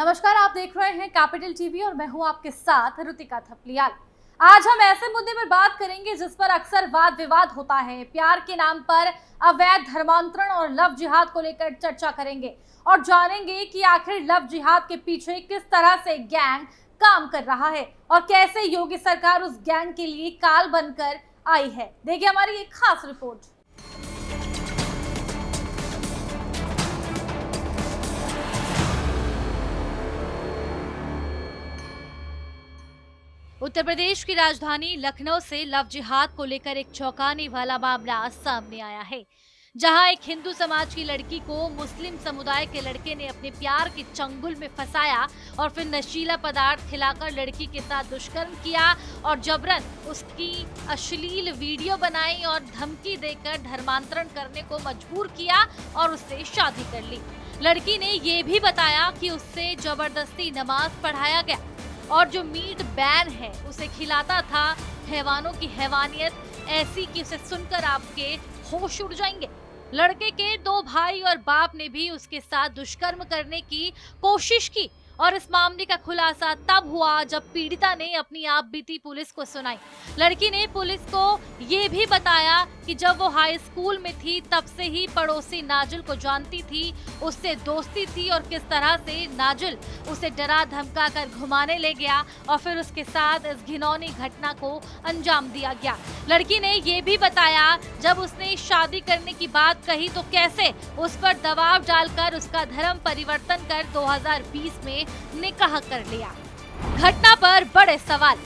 नमस्कार, आप देख रहे हैं कैपिटल टीवी और मैं हूं आपके साथ ऋतिका थपलियाल। आज हम ऐसे मुद्दे पर बात करेंगे जिस पर अक्सर वाद विवाद होता है। प्यार के नाम पर अवैध धर्मांतरण और लव जिहाद को लेकर चर्चा करेंगे और जानेंगे कि आखिर लव जिहाद के पीछे किस तरह से गैंग काम कर रहा है और कैसे योगी सरकार उस गैंग के लिए काल बनकर आई है। देखिए हमारी एक खास रिपोर्ट। उत्तर प्रदेश की राजधानी लखनऊ से लव जिहाद को लेकर एक चौंकाने वाला मामला सामने आया है, जहां एक हिंदू समाज की लड़की को मुस्लिम समुदाय के लड़के ने अपने प्यार के चंगुल में फंसाया और फिर नशीला पदार्थ खिलाकर लड़की के साथ दुष्कर्म किया और जबरन उसकी अश्लील वीडियो बनाई और धमकी देकर धर्मांतरण करने को मजबूर किया और उससे शादी कर ली। लड़की ने ये भी बताया कि उससे जबरदस्ती नमाज पढ़ाया गया और जो मीट बैन है उसे खिलाता था। हैवानों की हैवानियत ऐसी कि उसे सुनकर आपके होश उड़ जाएंगे। लड़के के 2 भाई और बाप ने भी उसके साथ दुष्कर्म करने की कोशिश की और इस मामले का खुलासा तब हुआ जब पीड़िता ने अपनी आप बीती पुलिस को सुनाई। लड़की ने पुलिस को ये भी बताया कि जब वो हाई स्कूल में थी तब से ही पड़ोसी नाजिल को जानती थी, उससे दोस्ती थी और किस तरह से नाजिल उसे डरा धमका कर घुमाने ले गया और फिर उसके साथ इस घिनौनी घटना को अंजाम दिया गया। लड़की ने ये भी बताया जब उसने शादी करने की बात कही तो कैसे उस पर दबाव डालकर उसका धर्म परिवर्तन कर 2020 में निकाह कर लिया। घटना पर बड़े सवाल।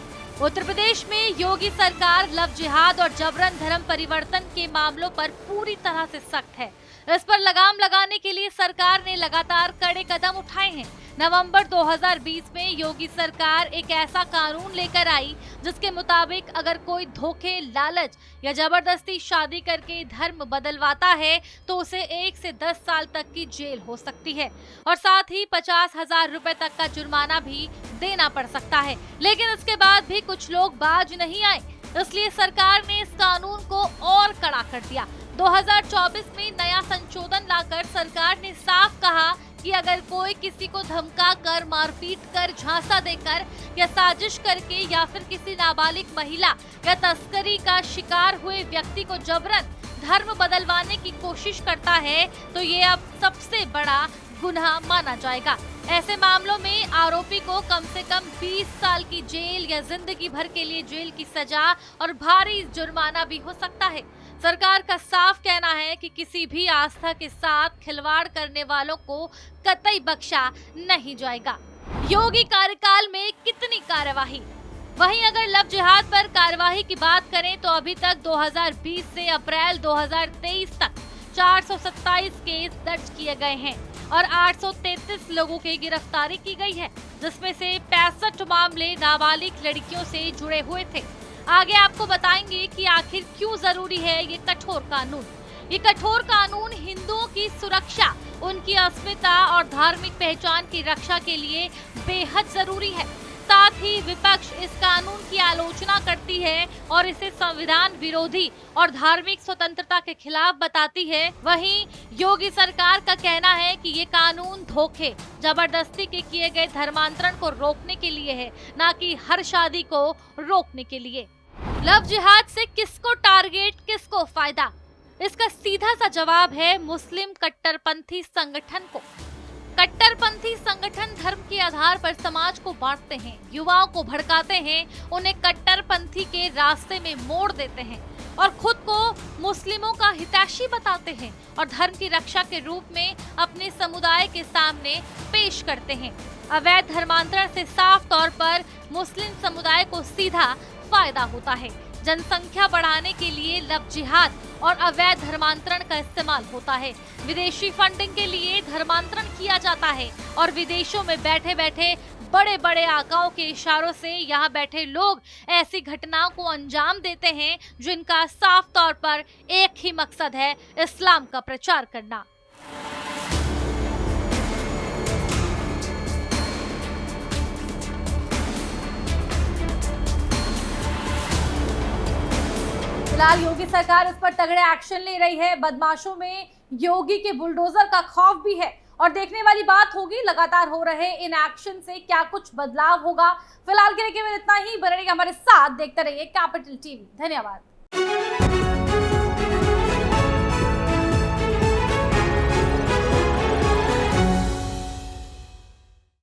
उत्तर प्रदेश में योगी सरकार लव जिहाद और जबरन धर्म परिवर्तन के मामलों पर पूरी तरह से सख्त है। इस पर लगाम लगाने के लिए सरकार ने लगातार कड़े कदम उठाए हैं। नवंबर 2020 में योगी सरकार एक ऐसा कानून लेकर आई जिसके मुताबिक अगर कोई धोखे, लालच या जबरदस्ती शादी करके धर्म बदलवाता है तो उसे 1 से 10 साल तक की जेल हो सकती है और साथ ही 50,000 रुपए तक का जुर्माना भी देना पड़ सकता है। लेकिन इसके बाद भी कुछ लोग बाज नहीं आए, इसलिए सरकार ने इस कानून को और कड़ा कर दिया। 2024 में नया संशोधन लाकर सरकार ने साफ कहा कि अगर कोई किसी को धमका कर, मारपीट कर, झांसा देकर या साजिश करके या फिर किसी नाबालिग महिला या तस्करी का शिकार हुए व्यक्ति को जबरन धर्म बदलवाने की कोशिश करता है तो ये अब सबसे बड़ा गुनाह माना जाएगा। ऐसे मामलों में आरोपी को कम से कम 20 साल की जेल या जिंदगी भर के लिए जेल की सजा और भारी जुर्माना भी हो सकता है। सरकार का साफ कहना है कि किसी भी आस्था के साथ खिलवाड़ करने वालों को कतई बख्शा नहीं जाएगा। योगी कार्यकाल में कितनी कार्यवाही। वहीं अगर लव जिहाद पर कार्यवाही की बात करें तो अभी तक 2020 से अप्रैल 2023 तक 427 केस दर्ज किए गए हैं और 833 लोगों की गिरफ्तारी की गई है, जिसमें से 65 मामले नाबालिग लड़कियों से जुड़े हुए थे। आगे आपको बताएंगे कि आखिर क्यों जरूरी है ये कठोर कानून। ये कठोर कानून हिंदुओं की सुरक्षा, उनकी अस्मिता और धार्मिक पहचान की रक्षा के लिए बेहद जरूरी है। साथ ही विपक्ष इस कानून की आलोचना करती है और इसे संविधान विरोधी और धार्मिक स्वतंत्रता के खिलाफ बताती है। वहीं योगी सरकार का कहना है कि ये कानून धोखे, जबरदस्ती के किए गए धर्मांतरण को रोकने के लिए है, ना कि हर शादी को रोकने के लिए। लव जिहाद से किसको टारगेट, किसको फायदा? इसका सीधा सा जवाब है मुस्लिम कट्टरपंथी संगठन को। कट्टरपंथी संगठन धर्म के आधार पर समाज को बांटते हैं, युवाओं को भड़काते हैं, उन्हें कट्टरपंथी के रास्ते में मोड़ देते हैं और खुद को मुस्लिमों का हितैषी बताते हैं और धर्म की रक्षा के रूप में अपने समुदाय के सामने पेश करते हैं। अवैध धर्मांतरण से साफ तौर पर मुस्लिम समुदाय को सीधा फायदा होता है। जनसंख्या बढ़ाने के लिए लव जिहाद और अवैध धर्मांतरण का इस्तेमाल होता है। विदेशी फंडिंग के लिए धर्मांतरण किया जाता है और विदेशों में बैठे बैठे बड़े बड़े आकाओं के इशारों से यहाँ बैठे लोग ऐसी घटनाओं को अंजाम देते हैं जिनका साफ तौर पर एक ही मकसद है, इस्लाम का प्रचार करना। फिलहाल योगी सरकार इस पर तगड़े एक्शन ले रही है। बदमाशों में योगी के बुलडोजर का खौफ भी है और देखने वाली बात होगी लगातार हो रहे इन एक्शन से क्या कुछ बदलाव होगा। फिलहाल के लिए केवल इतना ही। बने रहिए हमारे साथ, देखते रहिए कैपिटल टीवी। धन्यवाद।